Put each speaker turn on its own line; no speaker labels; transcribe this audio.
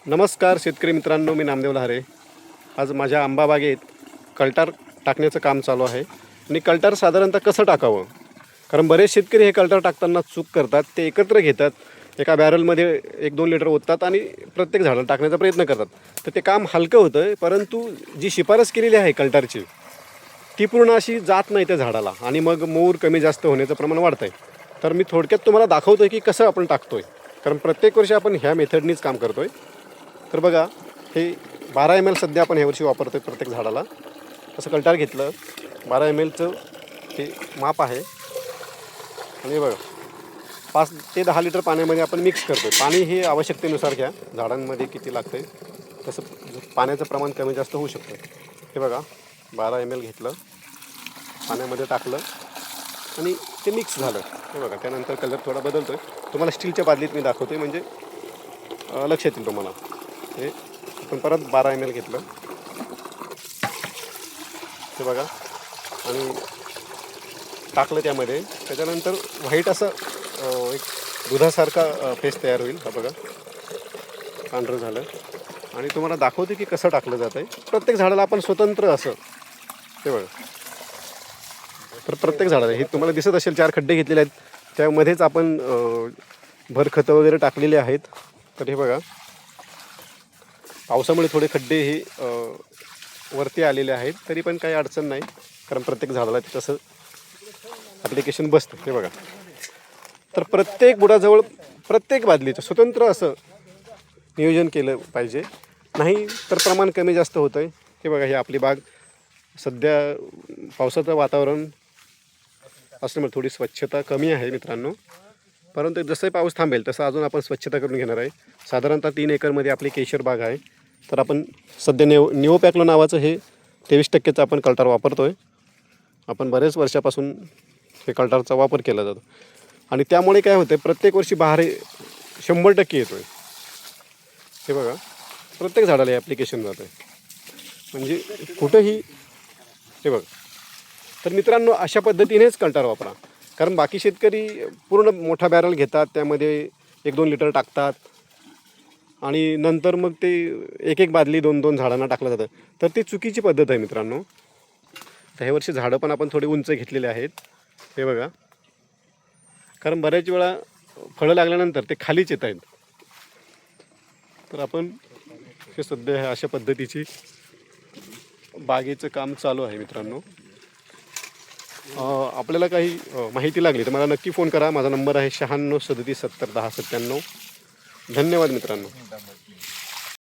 नमस्कार शेतकरी मित्रांनो, मी नामदेव लहारे. आज माझ्या आंबा बागेत कल्टार टाकण्याचं काम चालू आहे. आणि कल्टार साधारणतः कसं टाकावं, कारण बरेच शेतकरी हे कल्टार टाकताना चूक करतात. ते एकत्र घेतात, एका बॅरलमध्ये 1-2 लिटर ओततात आणि प्रत्येक झाडाला टाकण्याचा प्रयत्न करतात. तर ते काम हलकं होतं, परंतु जी शिफारस केलेली आहे कल्टारची ती पूर्ण अशी जात नाही त्या झाडाला आणि मग मोर कमी जास्त होण्याचं प्रमाण वाढतं आहे. तर मी थोडक्यात तुम्हाला दाखवतो आहे की कसं आपण टाकतो आहे, कारण प्रत्येक वर्षी आपण ह्या मेथडनीच काम करतो आहे. तर बघा, हे 12 ml सध्या आपण ह्यावर्षी वापरतो आहे प्रत्येक झाडाला. असं कल्टार घेतलं, 12 mlचं हे माप आहे. आणि बघा, 5 ते 10 लिटर पाण्यामध्ये आपण मिक्स करतो आहे. पाणी हे आवश्यकतेनुसार घ्या, झाडांमध्ये किती लागतं आहे तसं पाण्याचं प्रमाण कमी जास्त होऊ शकतं. हे बघा, 12 ml घेतलं, पाण्यामध्ये टाकलं आणि ते मिक्स झालं. हे बघा, त्यानंतर कलर थोडा बदलतो आहे. तुम्हाला स्टीलच्या बादलीत मी दाखवतो आहे, म्हणजे लक्षात येईल तुम्हाला. हे आपण परत 12 ml घेतलं, हे बघा, आणि टाकलं त्यामध्ये. त्याच्यानंतर व्हाईट असं एक दुधासारखा फेस तयार होईल. हा बघा, पांढरं झालं. आणि तुम्हाला दाखवते की कसं टाकलं जातं आहे. प्रत्येक झाडाला आपण स्वतंत्र असं, हे बघा, तर प्रत्येक झाडाला हे तुम्हाला दिसत असेल 4 खड्डे घेतलेले आहेत, त्यामध्येच आपण भरखतं वगैरे टाकलेले आहेत. तर हे बघा, पावसामुळे थोडे खड्डे हे वरती आलेले आहेत, तरी पण काही अडचण नाही, कारण प्रत्येक झाडाला तसं ॲप्लिकेशन बसतं. हे बघा, तर प्रत्येक बुडाजवळ प्रत्येक बादलीचं स्वतंत्र असं नियोजन केलं पाहिजे, नाही तर प्रमाण कमी जास्त होतं आहे. हे बघा, ही आपली बाग सध्या पावसाचं वातावरण असल्यामुळे थोडी स्वच्छता कमी आहे मित्रांनो, परंतु जसं पाऊस थांबेल तसं अजून आपण स्वच्छता करून घेणार आहे. साधारणतः 3 एकरमध्ये आपली केशर बाग आहे. तर आपण सध्या निओपॅक्लो नावाचं हे 23% आपण कल्टार वापरतो आहे. आपण बरेच वर्षापासून हे कल्टारचा वापर केला जातो आणि त्यामुळे काय होतं आहे, प्रत्येक वर्षी बहार 100% येतो आहे. हे बघा, प्रत्येक झाडाला हे ॲप्लिकेशन जातं आहे, म्हणजे कुठंही. हे बघा, तर मित्रांनो, अशा पद्धतीनेच कल्टार वापरा, कारण बाकी शेतकरी पूर्ण मोठा बॅरल घेतात, त्यामध्ये 1-2 लिटर टाकतात आणि नंतर मग ते एक बादली 2-2 झाडांना टाकलं जातं. तर ती चुकीची पद्धत आहे मित्रांनो. तर ह्या वर्षी झाडं पण आपण थोडे उंच घेतलेले आहेत. हे बघा, कारण बऱ्याच वेळा फळं लागल्यानंतर ते खालीच येत आहेत. तर आपण हे सध्या अशा पद्धतीची बागेचं काम चालू आहे मित्रांनो. आपल्याला काही माहिती लागली तर मला नक्की फोन करा. माझा नंबर आहे 96 37 70 10 97. धन्यवाद मित्रांनो.